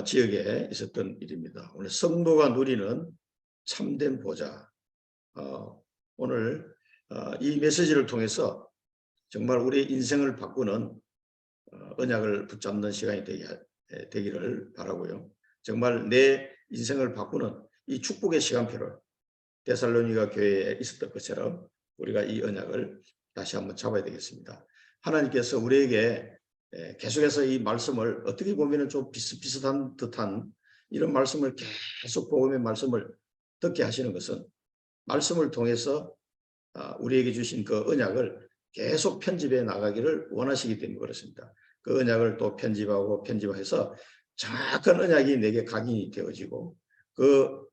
지역에 있었던 일입니다. 오늘 성도가 누리는 참된 보좌. 오늘 이 메시지를 통해서 정말 우리의 인생을 바꾸는 언약을 붙잡는 시간이 되기를 바라고요. 정말 내 인생을 바꾸는 이 축복의 시간표를 데살로니가 교회에 있었던 것처럼 우리가 이 언약을 다시 한번 잡아야 되겠습니다. 하나님께서 우리에게 계속해서 이 말씀을 어떻게 보면 좀 비슷비슷한 듯한 이런 말씀을 계속 복음의 말씀을 듣게 하시는 것은 말씀을 통해서 우리에게 주신 그 언약을 계속 편집해 나가기를 원하시기 때문에 그렇습니다. 그 언약을 또 편집해서 정확한 언약이 내게 각인이 되어지고 그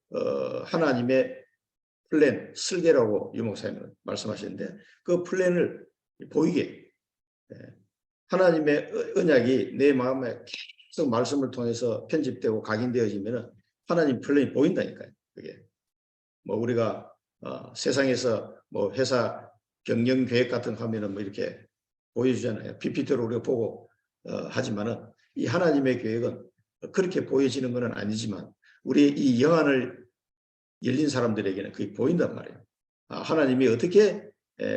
하나님의 플랜, 설계라고 유목사님은 말씀하시는데 그 플랜을 보이게 하나님의 언약이 내 마음에 계속 말씀을 통해서 편집되고 각인되어지면 하나님 플랜이 보인다니까요. 그게 뭐 우리가 세상에서 뭐 회사 경영 계획 같은 거 하면은 뭐 이렇게 보여주잖아요. PPT로 우리가 보고 하지만은 이 하나님의 계획은 그렇게 보여지는 것은 아니지만 우리의 이 영안을 열린 사람들에게는 그게 보인단 말이에요. 하나님이 어떻게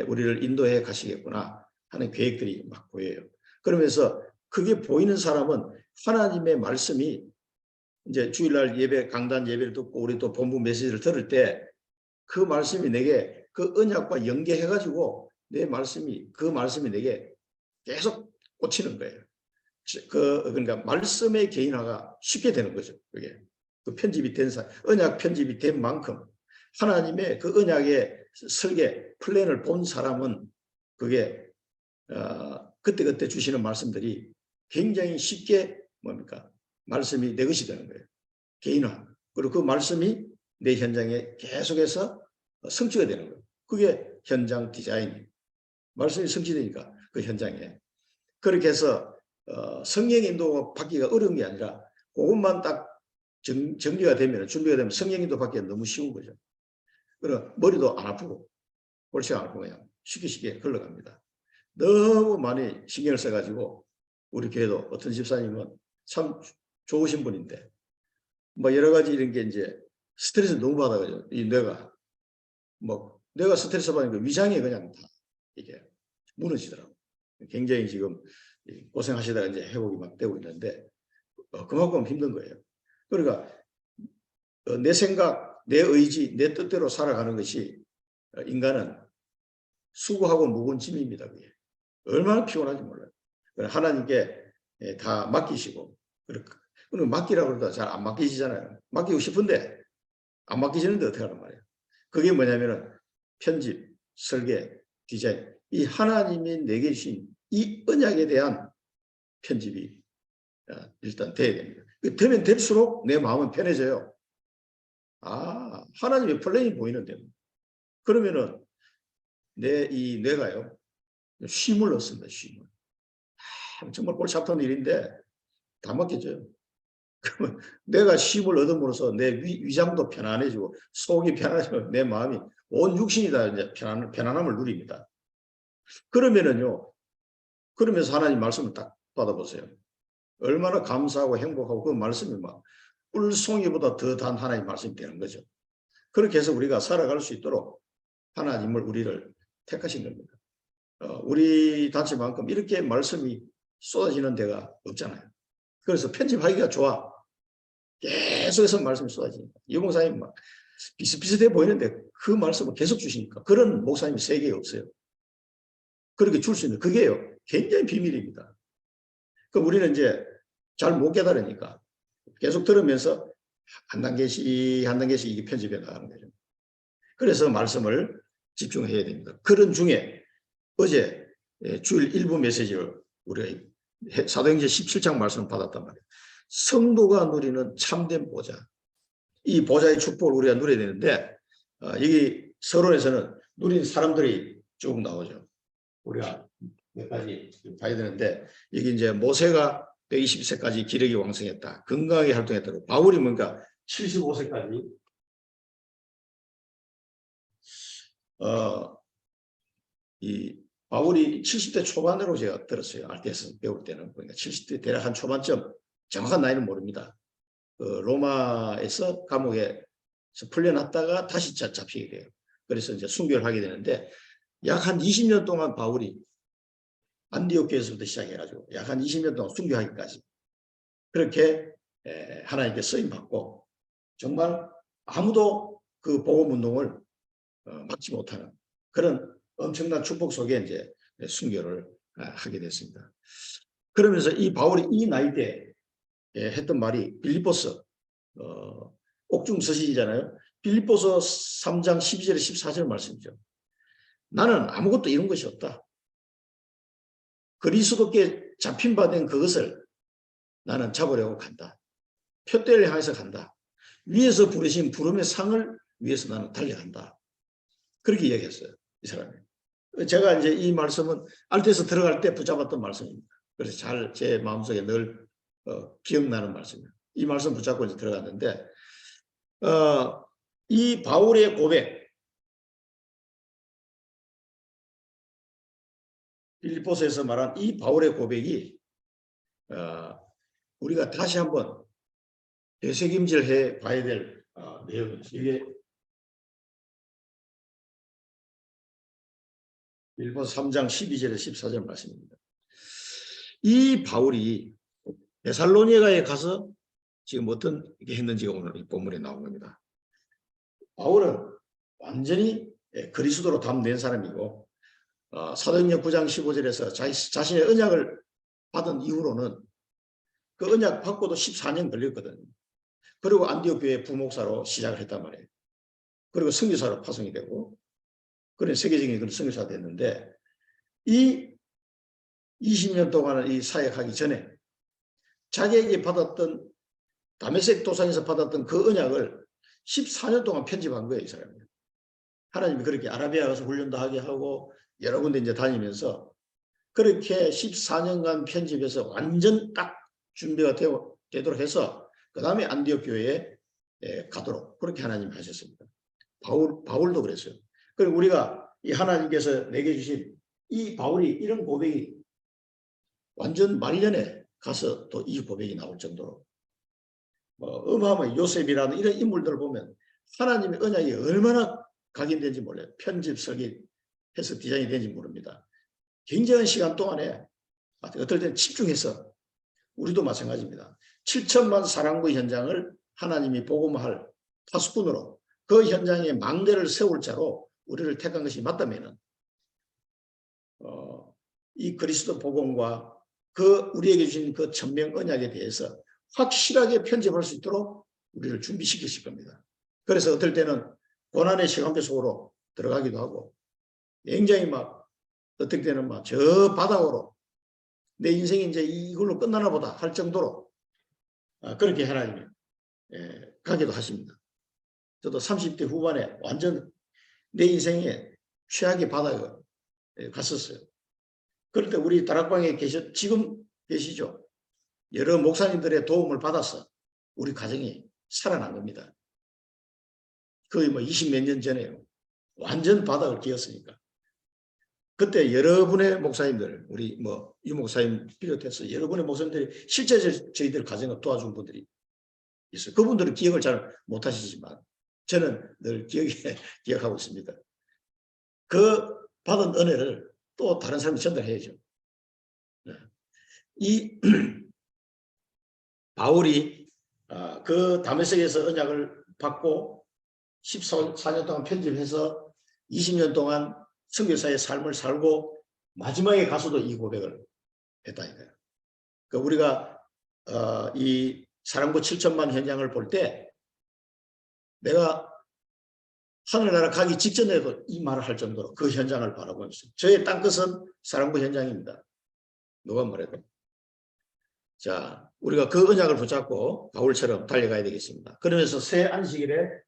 우리를 인도해 가시겠구나 하는 계획들이 막 보여요. 그러면서 그게 보이는 사람은 하나님의 말씀이 이제 주일날 예배, 강단 예배를 듣고 우리 또 본부 메시지를 들을 때 그 말씀이 내게 그 언약과 연계해가지고 그 말씀이 내게 계속 꽂히는 거예요. 그러니까 말씀의 개인화가 쉽게 되는 거죠. 그게 그 편집이 된 언약 편집이 된 만큼 하나님의 그 언약의 설계 플랜을 본 사람은 그게 그때그때 주시는 말씀들이 굉장히 쉽게 뭡니까 말씀이 내 것이 되는 거예요. 개인화. 그리고 그 말씀이 내 현장에 계속해서 성취가 되는 거예요. 그게 현장 디자인. 말씀이 성취되니까 그 현장에. 그렇게 해서 성령 인도 받기가 어려운 게 아니라 그것만 딱 정리가 되면 준비가 되면 성령 인도 받기가 너무 쉬운 거죠. 그럼 머리도 안 아프고 골치가 안 아프고 그냥 쉽게 흘러갑니다. 너무 많이 신경을 써가지고 우리 교회도 어떤 집사님은 참 좋으신 분인데 뭐 여러 가지 이런 게 이제 스트레스 너무 받아가지고 이 뇌가 스트레스 받으니까 위장이 그냥 다 이게 무너지더라고. 굉장히 지금 고생하시다가 이제 회복이 막 되고 있는데 그만큼 힘든 거예요. 그러니까 내 생각, 내 의지, 내 뜻대로 살아가는 것이 인간은 수고하고 무거운 짐입니다. 그게 얼마나 피곤한지 몰라요. 하나님께 다 맡기시고 그리고 맡기라고 해도 잘 안 맡기시잖아요. 맡기고 싶은데 안 맡기시는데 어떻게 하란 말이에요. 그게 뭐냐면은 편집, 설계, 디자인 이 하나님이 내게 주신 이 언약에 대한 편집이 일단 돼야 됩니다. 되면 될수록 내 마음은 편해져요. 하나님의 플랜이 보이는데 그러면은 이 뇌가요 쉼을 얻습니다. 쉼을. 정말 골치 아픈 일인데 다 맡겨져요. 그러면 내가 쉼을 얻음으로써 내 위장도 편안해지고 속이 편안해지고 내 마음이 온 육신이 다 이제 편안함을 누립니다. 그러면은요, 그러면서 하나님 말씀을 딱 받아보세요. 얼마나 감사하고 행복하고 그 말씀이 막 꿀송이보다 더 단 하나님 말씀이 되는 거죠. 그렇게 해서 우리가 살아갈 수 있도록 하나님을 우리를 택하신 겁니다. 우리 단체만큼 이렇게 말씀이 쏟아지는 데가 없잖아요. 그래서 편집하기가 좋아. 계속해서 말씀이 쏟아지니까. 이 목사님 막 비슷비슷해 보이는데 그 말씀을 계속 주시니까 그런 목사님이 세계에 없어요. 그렇게 줄 수 있는 그게요. 굉장히 비밀입니다. 그럼 우리는 이제 잘 못 깨달으니까 계속 들으면서 한 단계씩 이게 편집해 나가는 거죠. 그래서 말씀을 집중해야 됩니다. 그런 중에 어제 주일 일부 메시지를 우리가 사도행전 17장 말씀을 받았단 말이에요. 성도가 누리는 참된 보좌. 이 보좌의 축복을 우리가 누려야 되는데 여기 서론에서는 누린 사람들이 쭉 나오죠. 우리가 몇 가지 봐야 되는데 여기 이제 모세가 120세까지 기력이 왕성했다. 건강하게 활동했다고. 바울이 뭔가 75세까지 이 바울이 70대 초반으로 제가 들었어요. 알테스 배울 때는. 그러니까 70대 대략 한 초반쯤 정확한 나이는 모릅니다. 로마에서 감옥에서 풀려났다가 다시 잡히게 돼요. 그래서 이제 순교를 하게 되는데 약 한 20년 동안 바울이 안디옥교에서부터 시작해가지고 약 한 20년 동안 순교하기까지 그렇게 하나님께 쓰임 받고 정말 아무도 그 복음 운동을 막지 못하는 그런 엄청난 축복 속에 이제 순교를 하게 됐습니다. 그러면서 이 바울이 이 나이 때 했던 말이 빌립보서 옥중 서신이잖아요. 빌립보서 3장 12절에 14절 말씀이죠. 나는 아무것도 이룬 것이 없다. 그리스도께 잡힌 바 된 그것을 나는 잡으려고 간다. 표대를 향해서 간다. 위에서 부르신 부름의 상을 위해서 나는 달려간다. 그렇게 이야기했어요. 이 사람이. 제가 이제 이 말씀은 알테에서 들어갈 때 붙잡았던 말씀입니다. 그래서 잘 제 마음속에 늘 기억나는 말씀이에요. 이 말씀 붙잡고 이제 들어갔는데 이 바울의 고백 빌립보서에서 말한 이 바울의 고백이 우리가 다시 한번 되새김질해 봐야 될 내용이죠. 이게 빌립보서 3장 12절에 14절 말씀입니다. 이 바울이 데살로니가에 가서 지금 어떤 게 했는지가 오늘 이 본문에 나온 겁니다. 바울은 완전히 그리스도로 담는 사람이고 사도행전 9장 15절에서 자신의 언약을 받은 이후로는 그 언약 받고도 14년 걸렸거든요. 그리고 안디옥 교회 부목사로 시작을 했단 말이에요. 그리고 선교사로 파송이 되고 그런 세계적인 그런 선교사가 됐는데 이 20년 동안을 이 사역하기 전에 자기에게 받았던 다메섹 도상에서 받았던 그 언약을 14년 동안 편집한 거예요, 이 사람이. 하나님이 그렇게 아라비아 가서 훈련도 하게 하고 여러 군데 이제 다니면서 그렇게 14년간 편집해서 완전 딱 준비가 되도록 해서 그 다음에 안디옥 교회에 가도록 그렇게 하나님이 하셨습니다. 바울도 그랬어요. 그리고 우리가 이 하나님께서 내게 주신 이 바울이 이런 고백이 완전 말년에 가서 또 이 고백이 나올 정도로 어마어마한 요셉이라는 이런 인물들을 보면 하나님의 언약이 얼마나 각인된지 몰라요. 편집, 설계해서 디자인이 된지 모릅니다. 굉장한 시간 동안에 어떨 때는 집중해서 우리도 마찬가지입니다. 7천만 사랑부 현장을 하나님이 복음할 파수꾼으로 그 현장에 망대를 세울 자로 우리를 택한 것이 맞다면 이 그리스도 복음과 그 우리에게 주신 그 천명 언약에 대해서 확실하게 편집할 수 있도록 우리를 준비시키실 겁니다. 그래서 어떨 때는 고난의 시간표 속으로 들어가기도 하고 굉장히 막 어떨 때는 막 저 바닥으로 내 인생이 이제 이걸로 끝나나 보다 할 정도로 그렇게 하나님이 가기도 하십니다. 저도 30대 후반에 완전 내 인생에 최악의 바닥에 갔었어요. 그럴 때 우리 다락방에 지금 계시죠? 여러 목사님들의 도움을 받아서 우리 가정이 살아난 겁니다. 거의 뭐 20몇 년 전에요. 완전 바닥을 기었으니까. 그때 여러분의 목사님들, 우리 뭐 유 목사님 비롯해서 여러분의 목사님들이 실제 저희들 가정을 도와준 분들이 있어요. 그분들은 기억을 잘 못하시지만 저는 늘 기억하고 있습니다. 그 받은 은혜를 또 다른 사람이 전달해야죠. 이 바울이 그 다메섹에서 언약을 받고 14년 동안 편집해서 20년 동안 선교사의 삶을 살고 마지막에 가서도 이 고백을 했다니까요. 그러니까 우리가 이 사랑부 7천만 현장을 볼 때 내가 하늘나라 가기 직전에도 이 말을 할 정도로 그 현장을 바라보고 있어요. 저의 땅끝은 사랑부 현장입니다. 누가 뭐래도. 자, 우리가 그 언약을 붙잡고 바울처럼 달려가야 되겠습니다. 그러면서 새 안식일에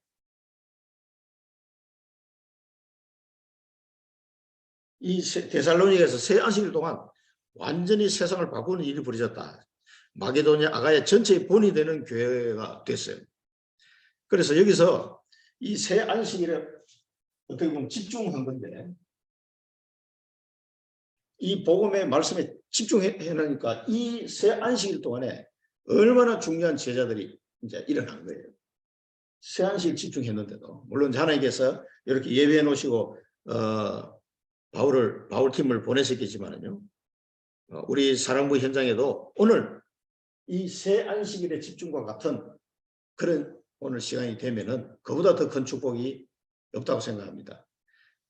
이 데살로니가에서 새 안식일 동안 완전히 세상을 바꾸는 일이 벌어졌다. 마게도냐 아가야 전체의 본이 되는 교회가 됐어요. 그래서 여기서 이 새 안식일에 어떻게 보면 집중한 건데 이 복음의 말씀에 집중해 놓으니까 이 새 안식일 동안에 얼마나 중요한 제자들이 이제 일어난 거예요. 세안식 집중했는데도 물론 하나님께서 이렇게 예배해 놓으시고 바울 팀을 보내셨겠지만요. 우리 사랑부 현장에도 오늘 이 새 안식일의 집중과 같은 그런 오늘 시간이 되면은 그보다 더 큰 축복이 없다고 생각합니다.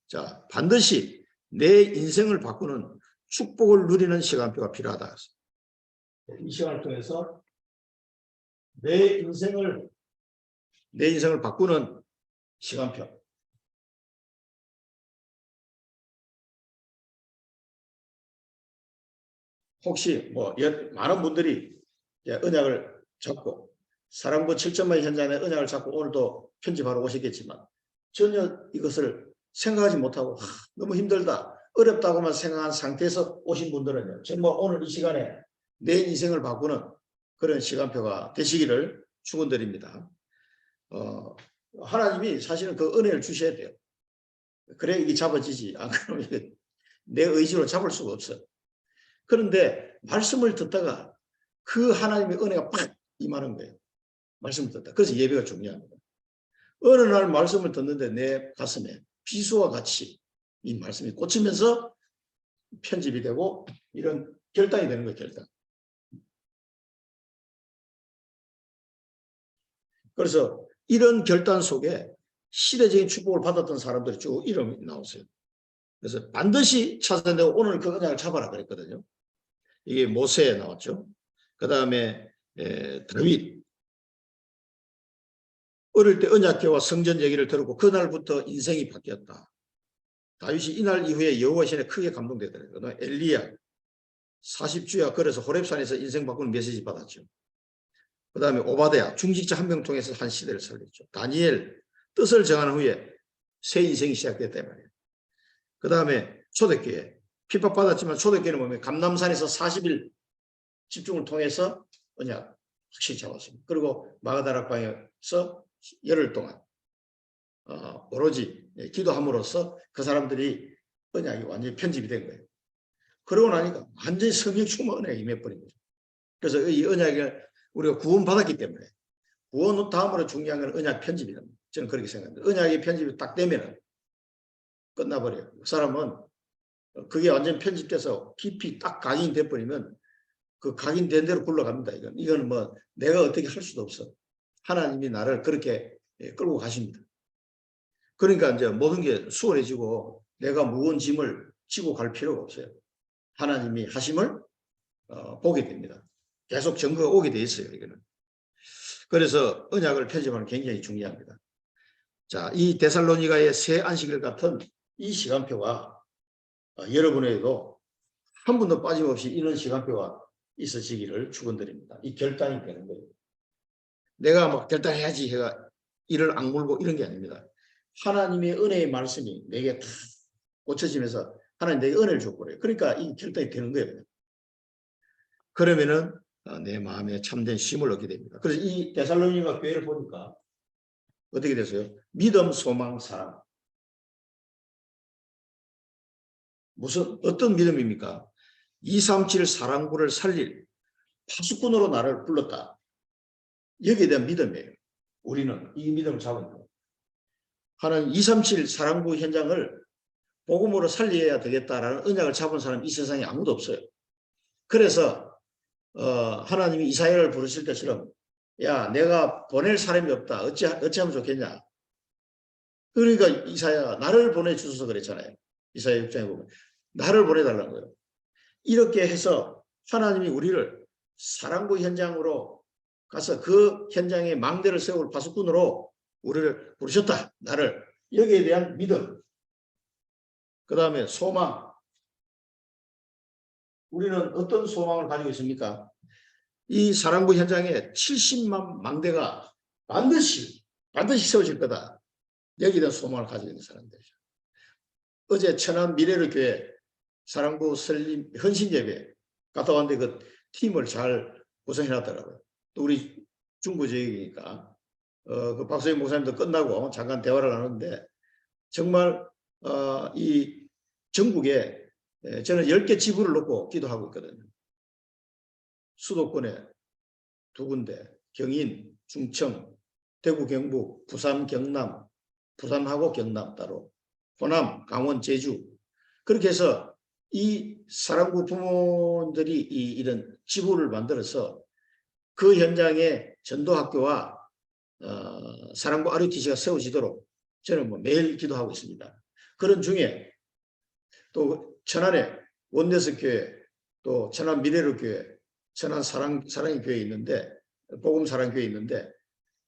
자, 반드시 내 인생을 바꾸는 축복을 누리는 시간표가 필요하다. 이 시간을 통해서 내 인생을 바꾸는 시간표. 혹시 뭐 많은 분들이 언약을 잡고 사랑부 7.2 현장의 언약을 잡고 오늘도 편집하러 오셨겠지만 전혀 이것을 생각하지 못하고 너무 힘들다, 어렵다고만 생각한 상태에서 오신 분들은요. 정말 오늘 이 시간에 내 인생을 바꾸는 그런 시간표가 되시기를 축원드립니다. 하나님이 사실은 그 은혜를 주셔야 돼요. 그래 이게 잡아지지. 안 그러면 내 의지로 잡을 수가 없어요. 그런데 말씀을 듣다가 그 하나님의 은혜가 팍 임하는 거예요. 말씀을 듣다. 그래서 예배가 중요합니다. 어느 날 말씀을 듣는데 내 가슴에 비수와 같이 이 말씀이 꽂히면서 편집이 되고 이런 결단이 되는 거예요. 결단. 그래서 이런 결단 속에 시대적인 축복을 받았던 사람들이 쭉 이름이 나오세요. 그래서 반드시 찾아내고 오늘 그 언약을 잡아라 그랬거든요. 이게 모세에 나왔죠. 그 다음에 다윗. 어릴 때 언약궤와 성전 얘기를 들었고 그날부터 인생이 바뀌었다. 다윗이 이날 이후에 여호와 신에 크게 감동되더라고요. 엘리야 40주야 그래서 호렙산에서 인생 바꾸는 메시지 받았죠. 그 다음에 오바댜 중직자 한 명 통해서 한 시대를 살렸죠. 다니엘 뜻을 정한 후에 새 인생이 시작됐단 말이에요. 그 다음에 초대교회 핍박받았지만 초대교회는 보면 감남산에서 40일 집중을 통해서 언약 확실히 잡았습니다. 그리고 마가다락방에서 열흘 동안 오로지 기도함으로써 그 사람들이 언약이 완전히 편집이 된 거예요. 그러고 나니까 완전히 성령 충만 은혜가 임해버린 거죠. 그래서 이 언약을 우리가 구원받았기 때문에 구원 다음으로 중요한 건 언약 편집이다. 저는 그렇게 생각합니다. 언약이 편집이 딱 되면 끝나버려요. 그 사람은 그게 완전 편집돼서 깊이 딱 각인이 돼버리면 그 각인된 대로 굴러갑니다. 이건 뭐 내가 어떻게 할 수도 없어. 하나님이 나를 그렇게 끌고 가십니다. 그러니까 이제 모든 게 수월해지고 내가 무거운 짐을 지고 갈 필요가 없어요. 하나님이 하심을 보게 됩니다. 계속 증거가 오게 돼 있어요. 이거는. 그래서 언약을 편집하는 게 굉장히 중요합니다. 자, 이 데살로니가의 새 안식일 같은 이 시간표가 여러분에게도 한 번도 빠짐없이 이런 시간표가 있어지기를 축원드립니다. 이 결단이 되는 거예요. 내가 막 결단해야지 해가 이를 악물고 이런 게 아닙니다. 하나님의 은혜의 말씀이 내게 다 꽂혀지면서 하나님 내게 은혜를 줬거든요. 그러니까 이 결단이 되는 거예요. 그러면은 내 마음에 참된 쉼을 얻게 됩니다. 그래서 이 데살로니가 교회를 보니까 어떻게 됐어요? 믿음, 소망, 사랑. 어떤 믿음입니까? 237 사랑부를 살릴 파수꾼으로 나를 불렀다. 여기에 대한 믿음이에요. 우리는 이 믿음을 잡은 거예요. 하나님 237 사랑부 현장을 복음으로 살려야 되겠다라는 언약을 잡은 사람 이 세상에 아무도 없어요. 그래서 하나님이 이사야를 부르실 때처럼 야 내가 보낼 사람이 없다. 어찌하면 좋겠냐. 그러니까 이사야가 나를 보내주셔서 그랬잖아요. 이사야 6장에 보면 나를 보내달라는 거예요. 이렇게 해서 하나님이 우리를 사랑부 현장으로 가서 그 현장에 망대를 세울 파수꾼으로 우리를 부르셨다. 나를. 여기에 대한 믿음. 그 다음에 소망. 우리는 어떤 소망을 가지고 있습니까? 이 사랑부 현장에 70만 망대가 반드시 세워질 거다. 여기에 대한 소망을 가지고 있는 사람들이죠. 어제 천안 미래를 교회 사랑부 설립 헌신예배 갔다 왔는데 그 팀을 잘 구성해놨더라고요. 또 우리 중부 지역이니까 그 박소희 목사님도 끝나고 잠깐 대화를 나눴는데 정말 이 전국에 저는 10개 지부를 놓고 기도하고 있거든요. 수도권에 2군데, 경인, 충청, 대구, 경북, 부산, 경남, 부산하고 경남 따로, 호남, 강원, 제주. 그렇게 해서 이 사랑부 부모들이 이런 지부를 만들어서 그 현장에 전도학교와 사랑부 RUTC가 세워지도록 저는 뭐 매일 기도하고 있습니다. 그런 중에 또 천안에 원내스 교회, 또 천안 미래로 교회, 천안 사랑의 교회 있는데, 복음 사랑교회 있는데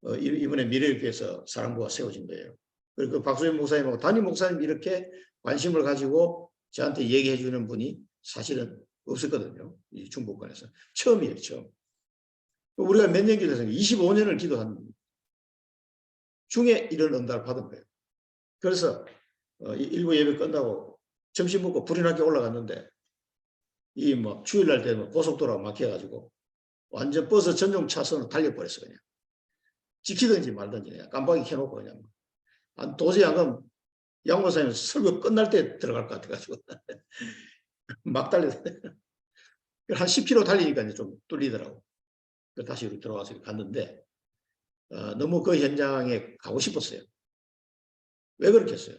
이번에 미래교회에서 사랑부가 세워진 거예요. 그리고 그 박수현 목사님하고 담임 목사님 이렇게 관심을 가지고 저한테 얘기해 주는 분이 사실은 없었거든요. 이 중부권에서. 처음이에요, 처음. 우리가 몇 년 기도했어요? 25년을 기도한 중에 이런 응답을 받은 거예요. 그래서 일부 예배 끝나고 점심 먹고 불이 나게 올라갔는데 이 뭐 주일날 되면 고속도로가 막혀가지고 완전 버스 전용 차선으로 달려버렸어. 그냥 지키든지 말든지 그냥 깜빡이 켜놓고 그냥 도저히 안 가면 양목사님 설교 끝날 때 들어갈 것 같아가지고 막 달렸어요. 한 10km 달리니까 이제 좀 뚫리더라고. 다시 여기 들어와서 갔는데 너무 그 현장에 가고 싶었어요. 왜 그렇게 했어요?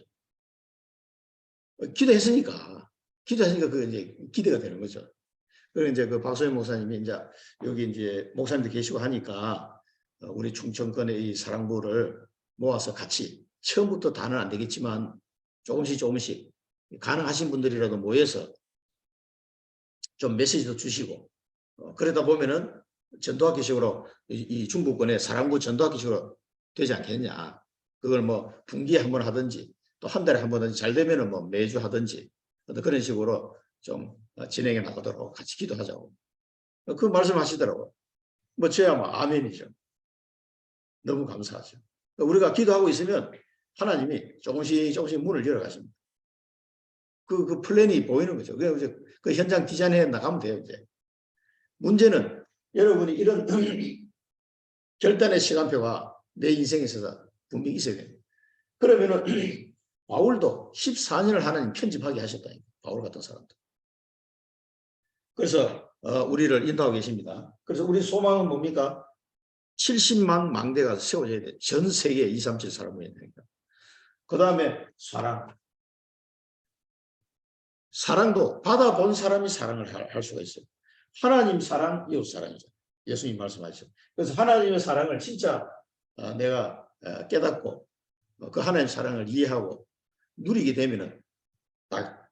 기도했으니까 그 이제 기대가 되는 거죠. 그리고 이제 그 박소연 목사님이 이제 여기 이제 목사님도 계시고 하니까 우리 충청권의 이 사랑부를 모아서 같이 처음부터 다는 안 되겠지만 조금씩 가능하신 분들이라도 모여서 좀 메시지도 주시고 그러다 보면은 전도학교식으로 이 중부권의 사랑부 전도학교식으로 되지 않겠냐. 그걸 뭐 분기에 한 번 하든지 또 한 달에 한 번든지 잘 되면은 뭐 매주 하든지 그런 식으로 좀 진행해 나가도록 같이 기도하자고. 그 말씀하시더라고요. 뭐 저야 뭐 아멘이죠. 너무 감사하죠. 우리가 기도하고 있으면 하나님이 조금씩 문을 열어가십니다. 그 플랜이 보이는 거죠. 그 현장 디자인해 나가면 돼요, 이제. 문제는 여러분이 이런 결단의 시간표가 내 인생에 있어서 분명히 있어야 돼요. 그러면은 바울도 14년을 하나님 편집하게 하셨다니까. 바울 같은 사람도. 그래서 우리를 인도하고 계십니다. 그래서 우리 소망은 뭡니까? 70만 망대가 세워져야 돼. 전 세계 237 사람이 되니까. 그 다음에 사랑도 받아본 사람이 사랑을 할 수가 있어요. 하나님 사랑, 이웃 사랑이죠. 예수님 말씀하셨죠. 그래서 하나님의 사랑을 진짜 내가 깨닫고 그 하나님 사랑을 이해하고 누리게 되면은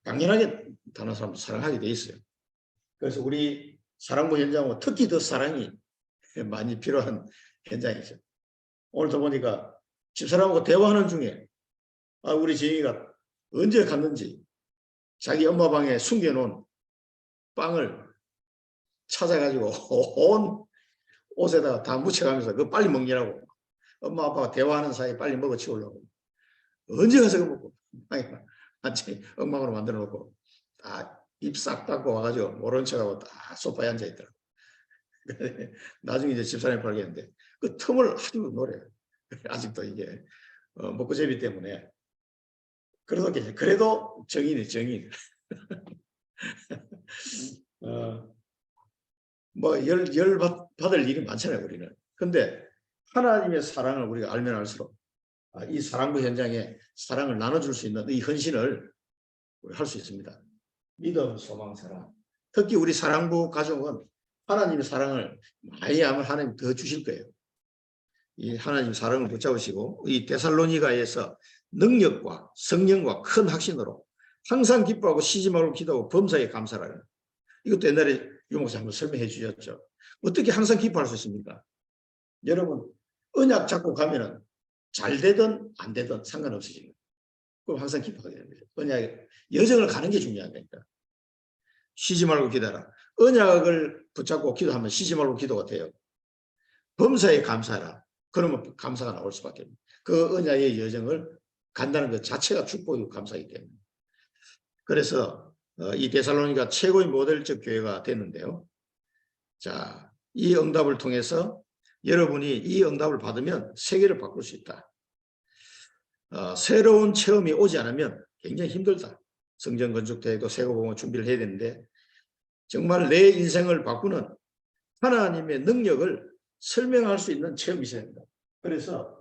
당연하게 다른 사람도 사랑하게 돼 있어요. 그래서 우리 사랑부 현장은 특히 더 사랑이 많이 필요한 현장이죠. 오늘도 보니까 집사람하고 대화하는 중에 우리 지영이가 언제 갔는지 자기 엄마 방에 숨겨놓은 빵을 찾아가지고 온 옷에다가 다 묻혀가면서 그거 빨리 먹느라고 엄마 아빠가 대화하는 사이에 빨리 먹어 치우려고 언제 가서 그거 먹고 한치 엉망으로 만들어 놓고 다 입 싹 닫고 와가지고 모른 척하고 다 소파에 앉아 있더라고. 나중에 이제 집사람이 발견했는데 그 틈을 아주 노래요. 아직도 이게 먹고제비 때문에 그래도 정인이 정인. 뭐 열 받을 일이 많잖아요, 우리는. 근데 하나님의 사랑을 우리가 알면 알수록 이 사랑부 현장에 사랑을 나눠줄 수 있는 이 헌신을 할 수 있습니다. 믿음, 소망, 사랑. 특히 우리 사랑부 가족은 하나님의 사랑을 많이 하면 하나님 더 주실 거예요. 이 하나님 사랑을 붙잡으시고 이 데살로니가에서 능력과 성령과 큰 확신으로 항상 기뻐하고 쉬지 말고 기도하고 범사에 감사하라. 이것도 옛날에 유목사 한번 설명해 주셨죠. 어떻게 항상 기뻐할 수 있습니까? 여러분 언약 잡고 가면은 잘 되든 안 되든 상관없으십니다. 그럼 항상 기뻐하게 됩니다. 언약 여정을 가는 게 중요하니까. 쉬지 말고 기도하라. 언약을 붙잡고 기도하면 쉬지 말고 기도가 돼요. 범사에 감사하라. 그러면 감사가 나올 수밖에 없습니다. 그 언약의 여정을 간다는 것 자체가 축복이고 감사이기 때문에. 그래서 이 데살로니가 최고의 모델적 교회가 됐는데요. 자, 이 응답을 통해서 여러분이 이 응답을 받으면 세계를 바꿀 수 있다. 새로운 체험이 오지 않으면 굉장히 힘들다. 성전 건축대회도 세고봉을 준비를 해야 되는데 정말 내 인생을 바꾸는 하나님의 능력을 설명할 수 있는 체험이 있어야 합니다. 그래서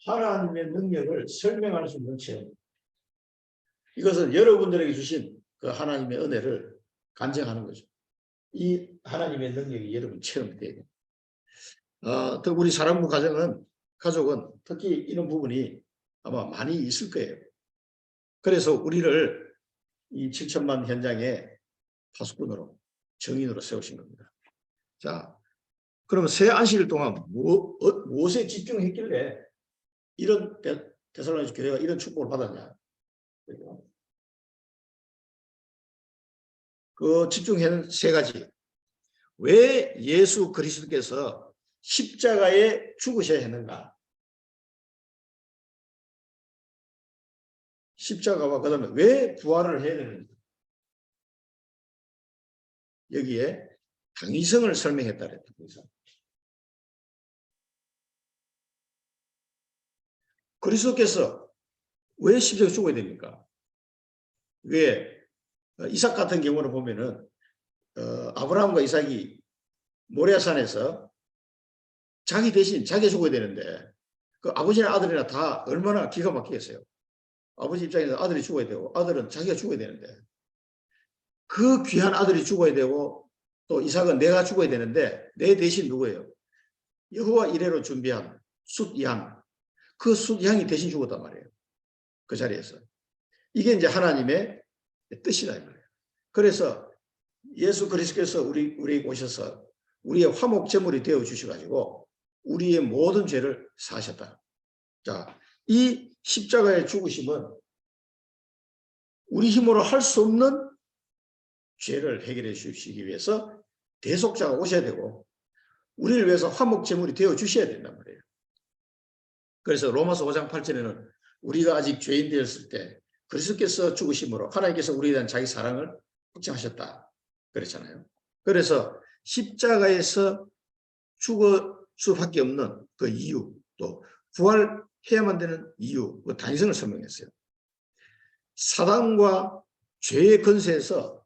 하나님의 능력을 설명할 수 있는 체험. 이것은 여러분들에게 주신 그 하나님의 은혜를 간증하는 거죠. 이 하나님의 능력이 여러분 체험이 돼야 돼요. 또 우리 사랑부 가족은 특히 이런 부분이 아마 많이 있을 거예요. 그래서 우리를 이 7천만 현장에 파수꾼으로 정인으로 세우신 겁니다. 자, 그러면 새 안식일 동안 무엇에 집중했길래 이런 데살로니가 교회가 이런 축복을 받았냐? 그 집중해는 세 가지. 왜 예수 그리스도께서 십자가에 죽으셔야 했는가? 십자가와 그다음에 왜 부활을 해야 되는가? 여기에 당위성을 설명했다 그랬다. 그리스도께서 왜 십자가에 죽어야 됩니까? 왜 이삭 같은 경우를 보면은 아브라함과 이삭이 모리아산에서 자기 대신 자기가 죽어야 되는데 그 아버지나 아들이나 다 얼마나 기가 막히겠어요. 아버지 입장에서 아들이 죽어야 되고 아들은 자기가 죽어야 되는데 그 귀한 아들이 죽어야 되고 또 이삭은 내가 죽어야 되는데 내 대신 누구예요? 여호와 이레로 준비한 숫양, 그 숫양이 대신 죽었단 말이에요. 그 자리에서. 이게 이제 하나님의 뜻이다 이 말이에요. 그래서 예수 그리스도께서 우리에게 오셔서 우리의 화목 제물이 되어 주셔가지고 우리의 모든 죄를 사하셨다. 자, 이 십자가의 죽으심은 우리 힘으로 할 수 없는 죄를 해결해 주시기 위해서 대속자가 오셔야 되고 우리를 위해서 화목 제물이 되어 주셔야 된단 말이에요. 그래서 로마서 5장 8절에는 우리가 아직 죄인 되었을 때 그리스도께서 죽으심으로 하나님께서 우리에 대한 자기 사랑을 확증하셨다. 그랬잖아요. 그래서 십자가에서 죽을 수밖에 없는 그 이유, 또 부활해야만 되는 이유, 그 단성을 설명했어요. 사단과 죄의 권세에서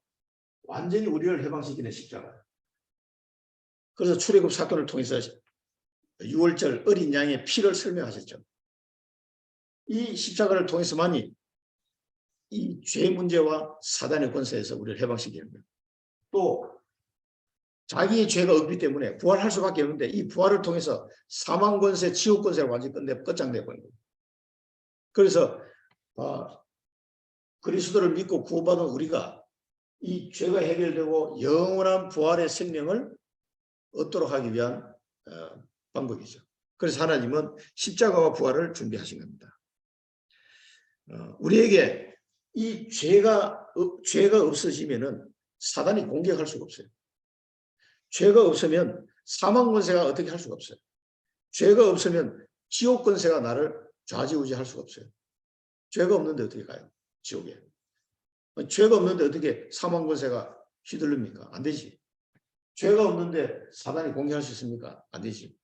완전히 우리를 해방시키는 십자가. 그래서 출애굽 사건을 통해서 6월절 어린 양의 피를 설명하셨죠. 이 십자가를 통해서만이 이 죄 문제와 사단의 권세에서 우리를 해방시키는 거예요. 또 자기의 죄가 없기 때문에 부활할 수밖에 없는데 이 부활을 통해서 사망 권세, 지옥 권세를 완전히 끝장내 버린 거예요. 그래서 그리스도를 믿고 구원받은 우리가 이 죄가 해결되고 영원한 부활의 생명을 얻도록 하기 위한 방법이죠. 그래서 하나님은 십자가와 부활을 준비하신 겁니다. 우리에게 이 죄가 없어지면은 사단이 공격할 수가 없어요. 죄가 없으면 사망 권세가 어떻게 할 수가 없어요. 죄가 없으면 지옥 권세가 나를 좌지우지할 수가 없어요. 죄가 없는데 어떻게 가요? 지옥에. 죄가 없는데 어떻게 사망 권세가 휘둘립니까? 안 되지. 죄가 없는데 사단이 공격할 수 있습니까? 안 되지.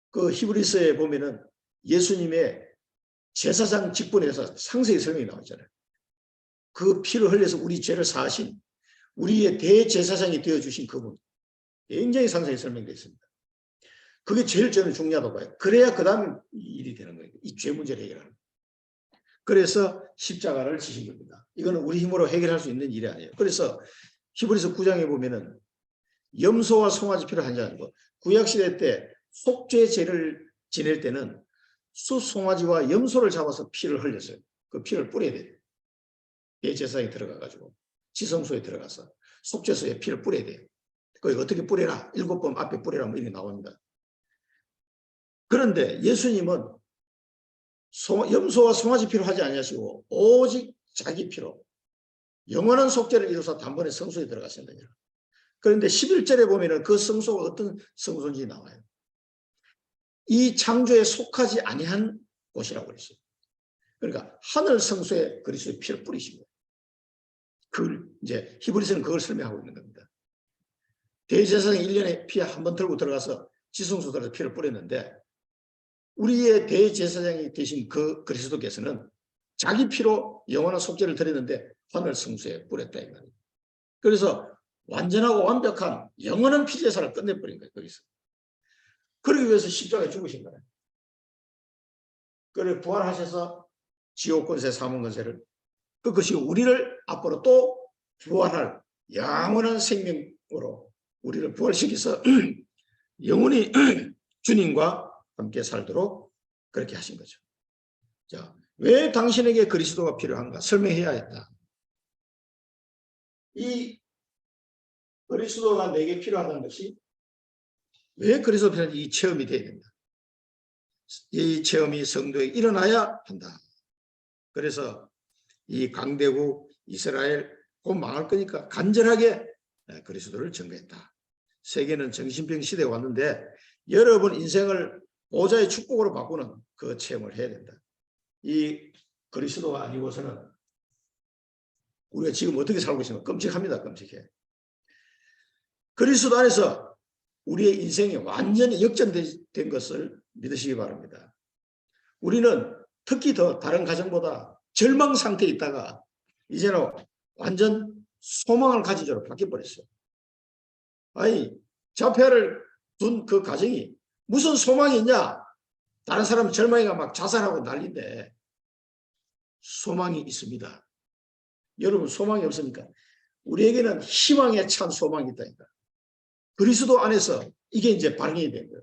그 히브리서에 보면은 예수님의 제사장 직분에서 상세히 설명이 나와 있잖아요. 그 피를 흘려서 우리 죄를 사하신 우리의 대제사장이 되어주신 그분. 굉장히 상세히 설명되어 있습니다. 그게 제일 저는 중요하다고 봐요. 그래야 그 다음에 일이 되는 거예요. 이 죄 문제를 해결하는 거예요. 그래서 십자가를 지신 겁니다. 이거는 우리 힘으로 해결할 수 있는 일이 아니에요. 그래서 히브리서 9장에 보면은 염소와 송아지 피를 한지 아니고 구약시대 때 속죄제를 지낼 때는 수송아지와 염소를 잡아서 피를 흘렸어요. 그 피를 뿌려야 돼요. 대제사장에 들어가가지고 지성소에 들어가서 속죄소에 피를 뿌려야 돼요. 거기 어떻게 뿌려라? 7번 앞에 뿌려라 뭐 이렇게 나옵니다. 그런데 예수님은 염소와 송아지 피로 하지 아니하시고 오직 자기 피로 영원한 속죄를 이루어서 단번에 성소에 들어가신다. 그런데 11절에 보면은 그 성소가 어떤 성소인지 나와요. 이 창조에 속하지 아니한 곳이라고 그랬어요. 그러니까 하늘 성소에 그리스도의 피를 뿌리신 거예요. 그걸 이제 히브리서는 그걸 설명하고 있는 겁니다. 대제사장이 1년에 피 한 번 들고 들어가서 지성소 들어가서 피를 뿌렸는데 우리의 대제사장이 되신 그 그리스도께서는 자기 피로 영원한 속죄를 드렸는데 하늘 성소에 뿌렸다 이 말이에요. 그래서 완전하고 완벽한 영원한 피제사를 끝내버린 거예요. 거기서. 그러기 위해서 십자가에 죽으신 거예요. 그래 부활하셔서 지옥 권세, 사망 권세를, 그것이 우리를 앞으로 또 부활할 영원한 생명으로 우리를 부활시켜서 영원히 주님과 함께 살도록 그렇게 하신 거죠. 자, 왜 당신에게 그리스도가 필요한가 설명해야겠다. 이 그리스도가 내게 필요하다는 것이 왜 그리스도 필요한지 이 체험이 돼야 된다. 이 체험이 성도에 일어나야 한다. 그래서 이 강대국 이스라엘 곧 망할 거니까 간절하게 그리스도를 전거했다. 세계는 정신병 시대가 왔는데 여러분 인생을 보좌의 축복으로 바꾸는 그 체험을 해야 된다. 이 그리스도가 아니고서는 우리가 지금 어떻게 살고 있으면 끔찍합니다. 끔찍해. 그리스도 안에서 우리의 인생이 완전히 역전된 것을 믿으시기 바랍니다. 우리는 특히 더 다른 가정보다 절망 상태에 있다가 이제는 완전 소망을 가지도록 바뀌어버렸어요. 아니 자폐아를 둔 그 가정이 무슨 소망이 있냐? 다른 사람 절망이가 막 자살하고 난리인데 소망이 있습니다. 여러분 소망이 없습니까? 우리에게는 희망에 찬 소망이 있다니까. 그리스도 안에서 이게 이제 발견이 된 거예요.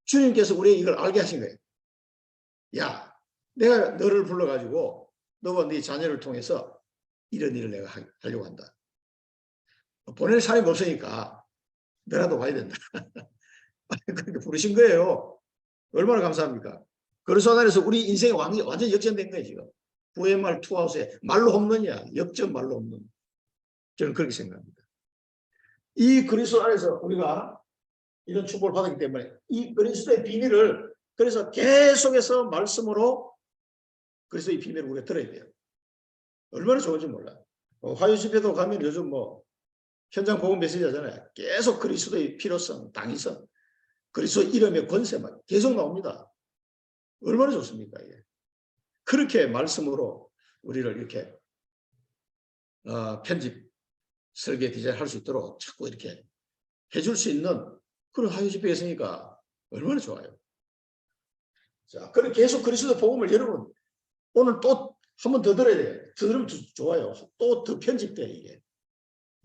주님께서 우리에게 이걸 알게 하신 거예요. 야, 내가 너를 불러가지고 너와 네 자녀를 통해서 이런 일을 내가 하려고 한다. 보낼 사람이 없으니까 너라도 와야 된다. 그렇게 부르신 거예요. 얼마나 감사합니까? 그리스도 안에서 우리 인생이 완전 역전된 거예요. 지금. VMR 투아웃에 말로 홈런이야. 역전 말로 홈런. 저는 그렇게 생각합니다. 이 그리스도 안에서 우리가 이런 축복을 받았기 때문에 이 그리스도의 비밀을 그래서 계속해서 말씀으로 그리스도의 비밀을 우리가 들어야 돼요. 얼마나 좋은지 몰라요. 화요 집회도 가면 요즘 뭐 현장 복음 메시지 하잖아요. 계속 그리스도의 필요성, 당위성, 그리스도 이름의 권세만 계속 나옵니다. 얼마나 좋습니까? 이게. 그렇게 말씀으로 우리를 이렇게 편집, 설계, 디자인 할 수 있도록 자꾸 이렇게 해줄 수 있는 그런 화요 집회가 있으니까 얼마나 좋아요. 자, 그럼 계속 그리스도 복음을 여러분 오늘 또 한 번 더 들어야 돼요. 더 들으면 더 좋아요. 또 더 편집돼 이게.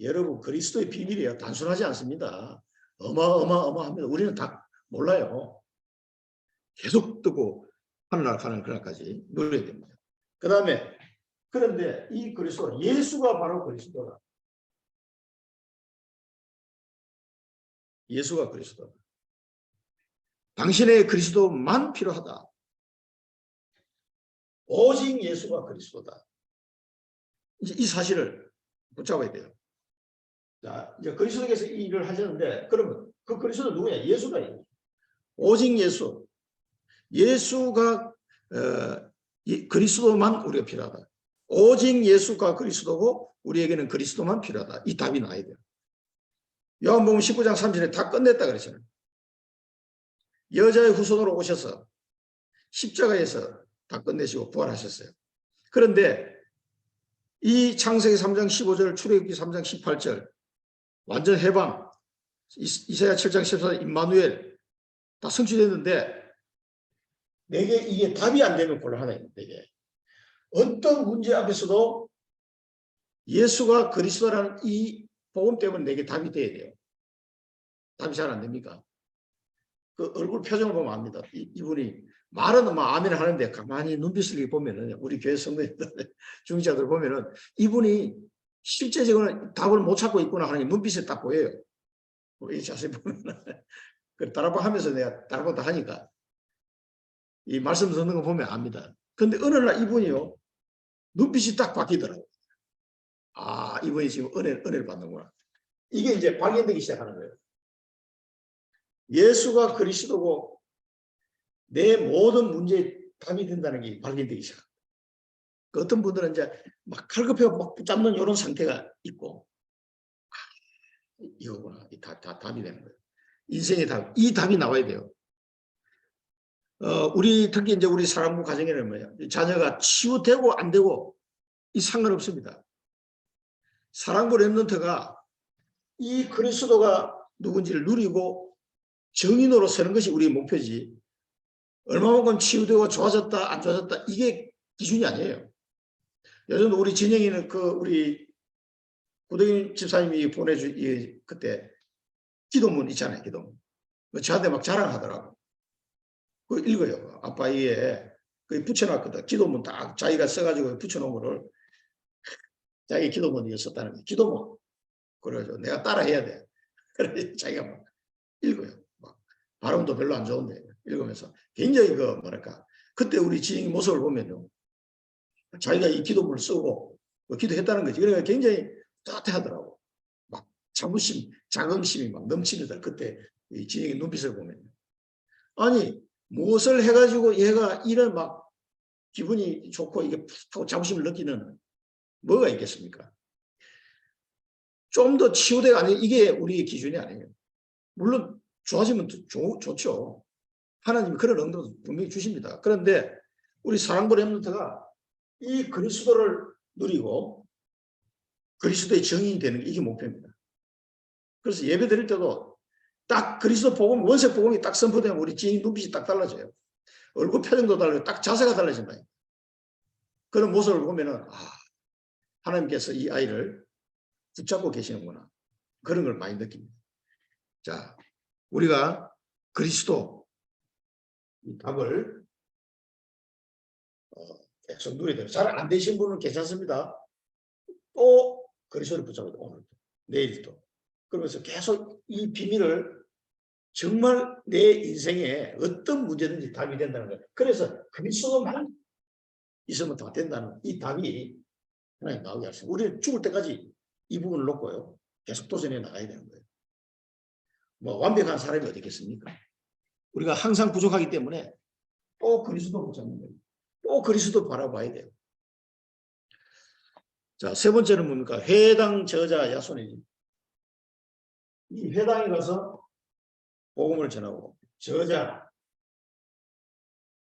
여러분 그리스도의 비밀이에요. 단순하지 않습니다. 어마어마합니다. 우리는 다 몰라요. 계속 뜨고 하늘날 가는 그날까지 누려야 됩니다. 그 다음에 그런데 이 그리스도 예수가 바로 그리스도다. 예수가 그리스도다. 당신의 그리스도만 필요하다. 오직 예수가 그리스도다. 이제 이 사실을 붙잡아야 돼요. 자, 이제 그리스도께서 이 일을 하셨는데 그러면 그 그리스도 누구냐? 예수가 오직 예수. 예수가 그리스도만 우리가 필요하다. 오직 예수가 그리스도고 우리에게는 그리스도만 필요하다. 이 답이 나와야 돼요. 요한복음 19장 3절에 다 끝냈다 그랬잖아요. 여자의 후손으로 오셔서 십자가에서 다 끝내시고 부활하셨어요. 그런데 이 창세기 3장 15절, 출애굽기 3장 18절 완전 해방, 이사야 7장 14절 임마누엘 다 성취됐는데 내게 이게 답이 안 되면 곤란하다. 내게 어떤 문제 앞에서도 예수가 그리스도라는 이 복음 때문에 내게 답이 돼야 돼요. 답이 잘 안 됩니까? 그 얼굴 표정을 보면 압니다. 이분이 말은 막 아멘 하는데 가만히 눈빛을 보면은 우리 교회 성도님들 중직자들 보면은 이분이 실제적으로 답을 못 찾고 있구나 하는 게 눈빛에 딱 보여요. 이 자세히 보면은 그 따라봐 하면서 내가 따라봐 다 하니까 이 말씀 듣는 거 보면 압니다. 근데 어느 날 이분이요 눈빛이 딱 바뀌더라고요. 아, 이분이 지금 은혜를 받는구나. 이게 이제 발견되기 시작하는 거예요. 예수가 그리스도고 내 모든 문제에 답이 된다는 게 발견되기 시작합니다. 그 어떤 분들은 이제 막 칼급해서 막 붙잡는 이런 상태가 있고, 이거구나. 답이 되는 거예요. 인생의 답. 이 답이 나와야 돼요. 우리 특히 이제 우리 사랑부 가정에는 뭐예요? 자녀가 치유되고 안 되고 이 상관없습니다. 사랑부 렘넌트가 이 그리스도가 누군지를 누리고 정인으로 서는 것이 우리의 목표지, 얼마만큼 치유되고 좋아졌다 안 좋아졌다 이게 기준이 아니에요. 요즘 우리 진영이는 우리 구덕인 집사님이 그때 기도문 있잖아요. 기도문. 저한테 막 자랑하더라고. 그거 읽어요. 아빠 이에 붙여놨거든. 기도문 딱 자기가 써가지고 붙여놓은 거를 자기 기도문이 썼다는 거예요. 기도문. 그래가지고 내가 따라해야 돼. 그래서 자기가 막 읽어요. 막 발음도 별로 안 좋은데 읽으면서 굉장히 뭐랄까 그때 우리 지인 모습을 보면요, 자기가 이 기도문을 쓰고 기도했다는 거지. 그러니까 굉장히 따뜻하더라고. 막 자긍심이 막 넘치더라. 그때 이 지인의 눈빛을 보면. 아니 무엇을 해가지고 얘가 이런 막 기분이 좋고 이게 하고 자부심을 느끼는 뭐가 있겠습니까? 좀 더 치유되가 아니 이게 우리의 기준이 아니에요. 물론 좋아지면 좋죠. 하나님이 그런 응답도 분명히 주십니다. 그런데 우리 사랑부 렘넌트가 이 그리스도를 누리고 그리스도의 정인이 되는 게 이게 목표입니다. 그래서 예배 드릴 때도 딱 그리스도 복음, 원색 복음이 딱 선포되면 우리 지인 눈빛이 딱 달라져요. 얼굴 표정도 달라요. 딱 자세가 달라진다. 그런 모습을 보면은 하나님께서 이 아이를 붙잡고 계시는구나. 그런 걸 많이 느낍니다. 자, 우리가 그리스도 이 답을 계속 누려야 돼요. 잘 안 되신 분은 괜찮습니다. 또 그리스도를 붙잡아야 돼요. 오늘도, 내일도. 그러면서 계속 이 비밀을 정말 내 인생에 어떤 문제든지 답이 된다는 거예요. 그래서 그리스도만 있으면 다 된다는 이 답이 하나님 나오게 하셨어요. 우리는 죽을 때까지 이 부분을 놓고요, 계속 도전해 나가야 되는 거예요. 뭐 완벽한 사람이 어디 있겠습니까? 우리가 항상 부족하기 때문에 또 그리스도 붙잡는 거예요. 또 그리스도 바라봐야 돼요. 자, 세 번째는 뭡니까? 회당 저자 야손이지. 이 회당에 가서 복음을 전하고 저자,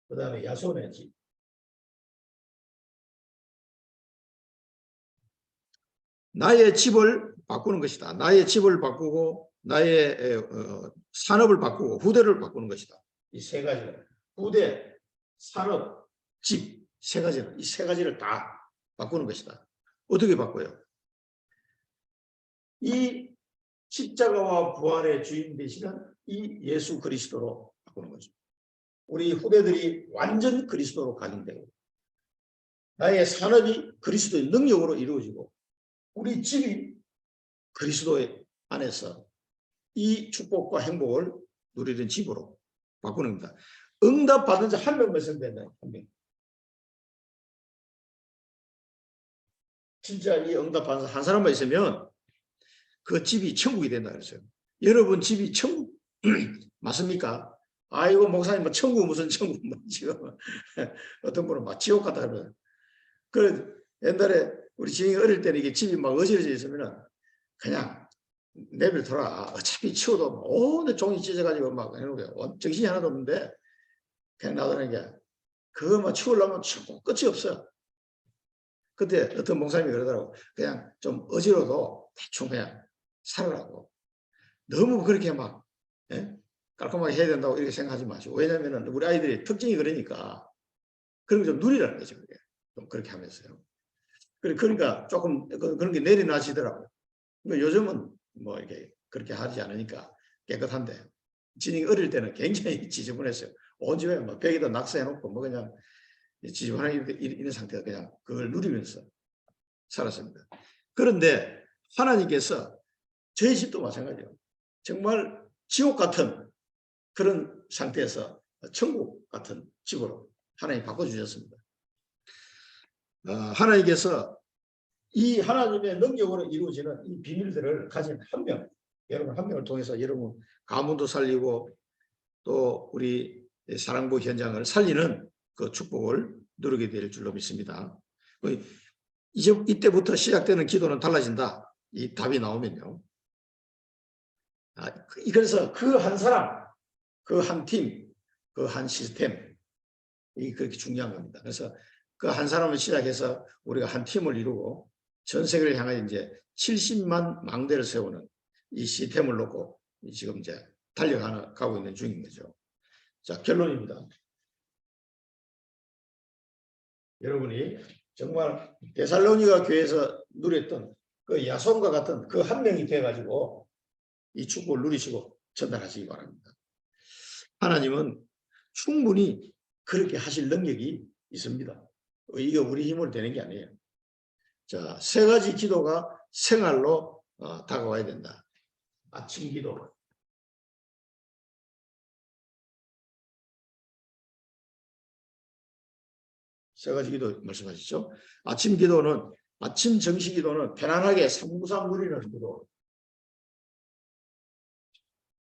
그 다음에 야손의 집. 나의 집을 바꾸는 것이다. 나의 집을 바꾸고 나의 산업을 바꾸고 후대를 바꾸는 것이다. 이 세 가지를. 후대, 산업, 집, 세 가지를. 이 세 가지를 다 바꾸는 것이다. 어떻게 바꿔요? 이 십자가와 부활의 주인 되시는 이 예수 그리스도로 바꾸는 거죠. 우리 후대들이 완전 그리스도로 각인되고 나의 산업이 그리스도의 능력으로 이루어지고 우리 집이 그리스도의 안에서 이 축복과 행복을 누리는 집으로 바꾸는 겁니다. 응답 받은 자 한 명만 있으면 된다. 한 명. 진짜 이 응답 받은 한 사람만 있으면 그 집이 천국이 된다 그랬어요. 여러분 집이 천국 맞습니까? 아이고 목사님 뭐 천국 무슨 천국 뭐 지금 어떤 분은 막 지옥 같다 그러면. 그래 옛날에 우리 지영이 어릴 때는 이게 집이 막 어지러져 있으면은 그냥 내버려둬라. 어차피 치워도 오늘 종이 찢어가지고 막 해놓고 정신이 하나도 없는데 그냥 놔두는 게 그거 막 치우려면 끝이 없어요. 그때 어떤 목사님이 그러더라고. 그냥 좀 어지러도 대충 그냥 살으라고. 너무 그렇게 막 깔끔하게 해야 된다고 이렇게 생각하지 마시고. 왜냐하면 우리 아이들이 특징이 그러니까 그런 거 좀 누리라는 거죠. 그게. 좀 그렇게 하면서요. 그러니까 조금 그런 게 내려놔지더라고요. 요즘은 뭐 이렇게 그렇게 하지 않으니까 깨끗한데 진이 어릴 때는 굉장히 지저분했어요. 온 집에 뭐 벽에다 낙서해놓고 뭐 그냥 지저분하게 있는 상태가 그냥 그걸 누리면서 살았습니다. 그런데 하나님께서 저희 집도 마찬가지예요. 정말 지옥 같은 그런 상태에서 천국 같은 집으로 하나님 바꿔주셨습니다. 하나님께서 이 하나님의 능력으로 이루어지는 이 비밀들을 가진 한 명, 여러분 한 명을 통해서 여러분 가문도 살리고 또 우리 사랑부 현장을 살리는 그 축복을 누리게 될 줄로 믿습니다. 이제 이때부터 시작되는 기도는 달라진다. 이 답이 나오면요. 그래서 그 한 사람, 그 한 팀, 그 한 시스템, 이 그렇게 중요한 겁니다. 그래서 그 한 사람을 시작해서 우리가 한 팀을 이루고 전 세계를 향해 이제 70만 망대를 세우는 이 시스템을 놓고 지금 이제 달려가고 있는 중인 거죠. 자, 결론입니다. 여러분이 정말 데살로니가 교회에서 누렸던 그 야손과 같은 그 한 명이 돼가지고 이 축복을 누리시고 전달하시기 바랍니다. 하나님은 충분히 그렇게 하실 능력이 있습니다. 이게 우리 힘으로 되는 게 아니에요. 자, 세 가지 기도가 생활로 다가와야 된다. 아침 기도. 세 가지 기도 말씀하시죠. 아침 기도는, 아침 정시 기도는 편안하게 삼구삼 누리는 기도.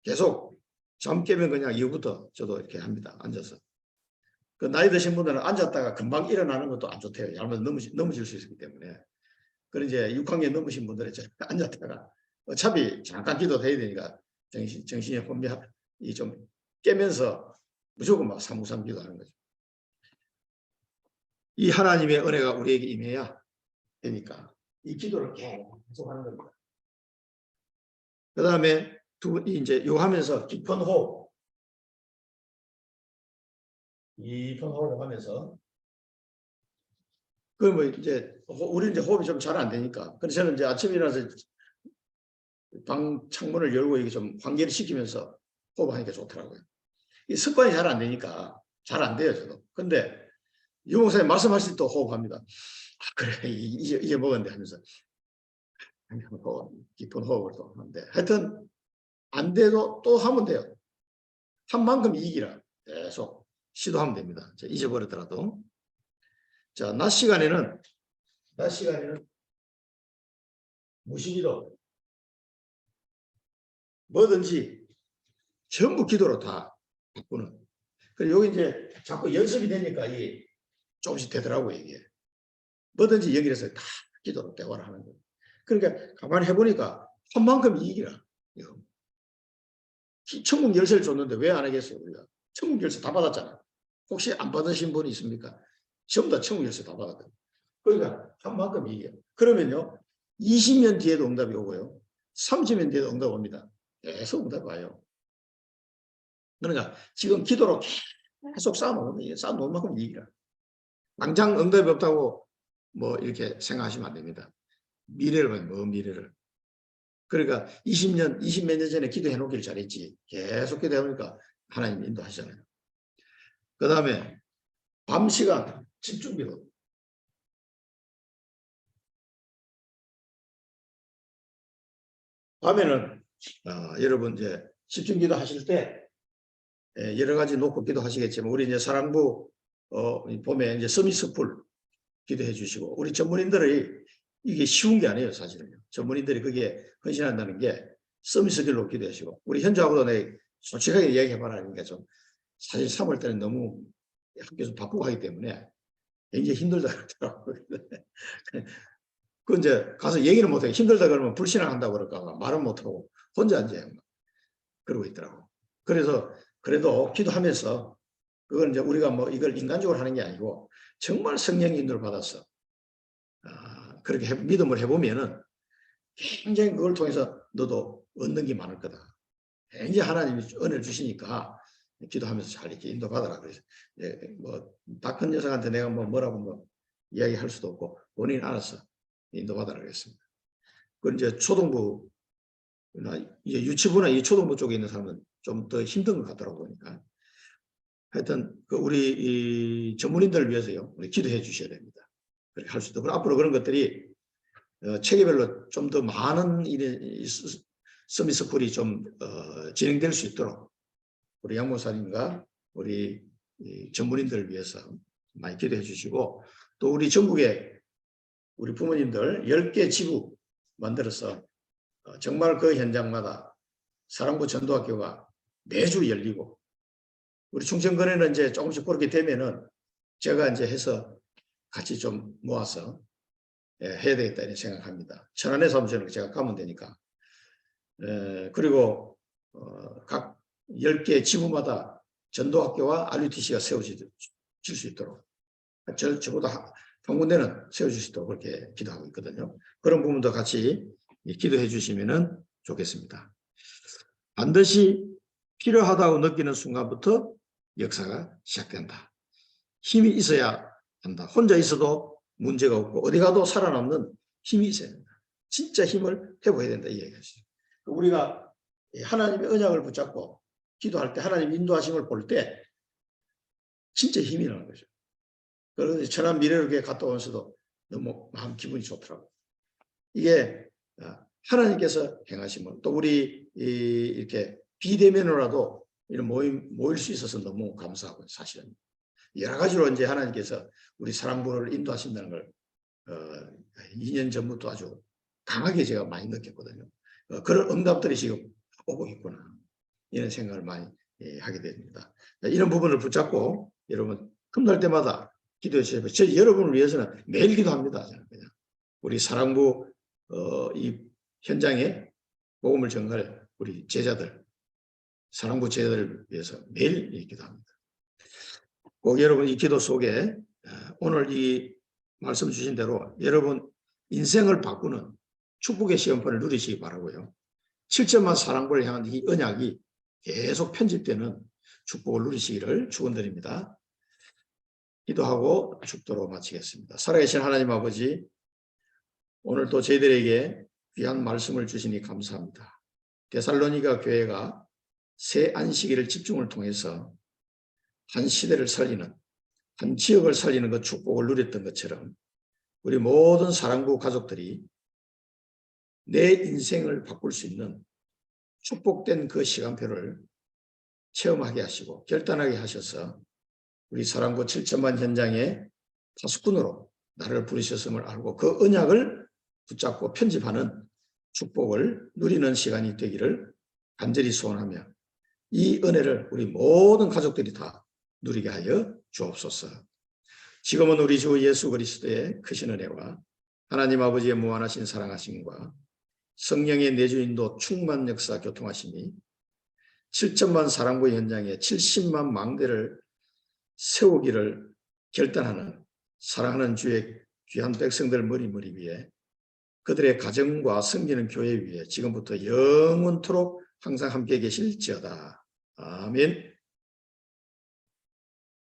계속 잠 깨면 그냥 이후부터 저도 이렇게 합니다. 앉아서. 그 나이 드신 분들은 앉았다가 금방 일어나는 것도 안 좋대요. 잘못 넘어질 수 있기 때문에. 그런 이제 6학년 넘으신 분들은 앉았다가 어차피 잠깐 기도해야 되니까 정신이 혼미하이 좀 깨면서 무조건 막 삼구삼 기도하는 거죠. 이 하나님의 은혜가 우리에게 임해야 되니까 이 기도를 계속 하는 겁니다. 그 다음에 이제 요 하면서 깊은 호흡. 깊은 호흡을 하면서 그 뭐 이제 우리 이제 호흡이 좀 잘 안 되니까 그래서 저는 이제 아침에 일어나서 방 창문을 열고 이게 좀 환기를 시키면서 호흡하니까 좋더라고요. 이 습관이 잘 안 되니까 잘 안 돼요 저도. 근데 유 목사님 말씀하실 때 호흡합니다. 그래 이제 먹었는데 하면서 깊은 호흡을 또 하는데 하여튼 안 돼도 또 하면 돼요. 한 만큼 이기라 계속 시도하면 됩니다. 잊어버렸더라도. 자, 낮 시간에는 무시기도 뭐든지 전부 기도로 다 바꾸는. 그리고 여기 이제 자꾸 연습이 되니까 이 조금씩 되더라고요 이게. 뭐든지 연결해서 다 기도로 대화를 하는 거예요. 그러니까 가만히 해보니까 한 만큼 이기라. 천국 열쇠를 줬는데 왜 안 하겠어요 우리가? 천국 열쇠 다 받았잖아. 혹시 안 받으신 분이 있습니까? 전부 다 천국 열쇠 다 받았거든요. 그러니까 한 만큼 이겨. 그러면요 20년 뒤에도 응답이 오고요 30년 뒤에도 응답 옵니다. 계속 응답 와요. 그러니까 지금 기도로 계속 쌓아놓은 만큼 이기라. 당장 응답이 없다고 뭐 이렇게 생각하시면 안 됩니다. 미래를 봐요. 뭐 미래를. 그러니까 20몇 년 전에 기도해 놓기를 잘했지. 계속 기도해보니까 하나님 인도하시잖아요. 그 다음에 밤 시간 집중기도. 밤에는 여러분 이제 집중기도 하실 때 여러 가지 놓고 기도하시겠지만 우리 이제 사랑부 보면 이제 서밋스쿨 기도해 주시고 우리 전문인들이 이게 쉬운 게 아니에요 사실은요. 전문인들이 그게 헌신한다는 게 서밋스쿨로 기도하시고 우리 현주하고도 내 솔직하게 이야기해봐라 하니까 좀 사실 3월 때는 너무 학교에서 바쁘고 하기 때문에 굉장히 힘들다 그러더라고요. 그 이제 가서 얘기를 못해요. 힘들다 그러면 불신앙한다고 그럴까봐 말은 못하고 혼자 이제 그러고 있더라고. 그래서 그래도 기도하면서 그건 이제 우리가 뭐 이걸 인간적으로 하는 게 아니고 정말 성령의 인도를 받아서 그렇게 믿음을 해보면은 굉장히 그걸 통해서 너도 얻는 게 많을 거다. 굉장히 하나님이 은혜를 주시니까 기도하면서 잘 이렇게 인도받아라. 그래서 뭐 다 큰 녀석한테 내가 뭐라고 뭐 이야기할 수도 없고 본인이 알아서 인도받아라 그랬습니다. 그 이제 초등부 이제 유치부나 이 초등부 쪽에 있는 사람은 좀 더 힘든 것 같더라고 보니까. 하여튼 그 우리 이 전문인들을 위해서요. 우리 기도해 주셔야 됩니다. 그렇게 할 수 있도록 앞으로 그런 것들이 체계별로 좀 더 많은 서밋스쿨이 좀 진행될 수 있도록 우리 양 목사님과 우리 전문인들을 위해서 많이 기도해 주시고 또 우리 전국에 우리 부모님들 10개 지부 만들어서 정말 그 현장마다 사랑부 전도학교가 매주 열리고 우리 충청권에는 이제 조금씩 그렇게 되면은 제가 이제 해서 같이 좀 모아서 해야 되겠다 이런 생각합니다. 천안에 사무실은 제가 가면 되니까. 그리고 각 10개 지부마다 전도학교와 RUTC가 세워질 수 있도록 저보다 한 군데는 세워주시도록 그렇게 기도하고 있거든요. 그런 부분도 같이 기도해 주시면 좋겠습니다. 반드시 필요하다고 느끼는 순간부터 역사가 시작된다. 힘이 있어야 한다. 혼자 있어도 문제가 없고 어디 가도 살아남는 힘이 있어야 된다. 진짜 힘을 회복해야 된다. 이 얘기하시죠. 우리가 하나님의 언약을 붙잡고 기도할 때 하나님 인도하심을 볼 때 진짜 힘이 나는 거죠. 그래서 천안 미래를 갔다 오면서도 너무 마음 기분이 좋더라고요. 이게 하나님께서 행하심을 또 우리 이렇게 비대면으로라도 이런 모일 수 있어서 너무 감사하고요. 사실은 여러 가지로 이제 하나님께서 우리 사랑부를 인도하신다는 걸 2년 전부터 아주 강하게 제가 많이 느꼈거든요. 그런 응답들이 지금 오고 있구나 이런 생각을 많이 하게 됩니다. 이런 부분을 붙잡고 여러분 틈날 때마다 기도해 주시고 저 여러분을 위해서는 매일 기도합니다. 저는 그냥 우리 사랑부 이 현장에 복음을 전할 우리 제자들 사랑부 제자들을 위해서 매일 기도합니다. 꼭 여러분 이 기도 속에 오늘 이 말씀 주신 대로 여러분 인생을 바꾸는 축복의 시험판을 누리시기 바라고요. 7천만 사랑부를 향한 이 언약이 계속 편집되는 축복을 누리시기를 축원드립니다. 기도하고 축도로 마치겠습니다. 살아계신 하나님 아버지, 오늘도 저희들에게 귀한 말씀을 주시니 감사합니다. 데살로니가 교회가 새 안식일을 집중을 통해서 한 시대를 살리는, 한 지역을 살리는 그 축복을 누렸던 것처럼 우리 모든 사랑부 가족들이 내 인생을 바꿀 수 있는 축복된 그 시간표를 체험하게 하시고 결단하게 하셔서 우리 사랑부 7천만 현장의 파수꾼으로 나를 부르셨음을 알고 그 언약을 붙잡고 편집하는 축복을 누리는 시간이 되기를 간절히 소원하며 이 은혜를 우리 모든 가족들이 다 누리게 하여 주옵소서. 지금은 우리 주 예수 그리스도의 크신 은혜와 하나님 아버지의 무한하신 사랑하심과 성령의 내주인도 충만 역사 교통하심이 7천만 사랑부 현장에 70만 망대를 세우기를 결단하는 사랑하는 주의 귀한 백성들 머리 위에 그들의 가정과 섬기는 교회 위에 지금부터 영원토록 항상 함께 계실지어다. 아멘.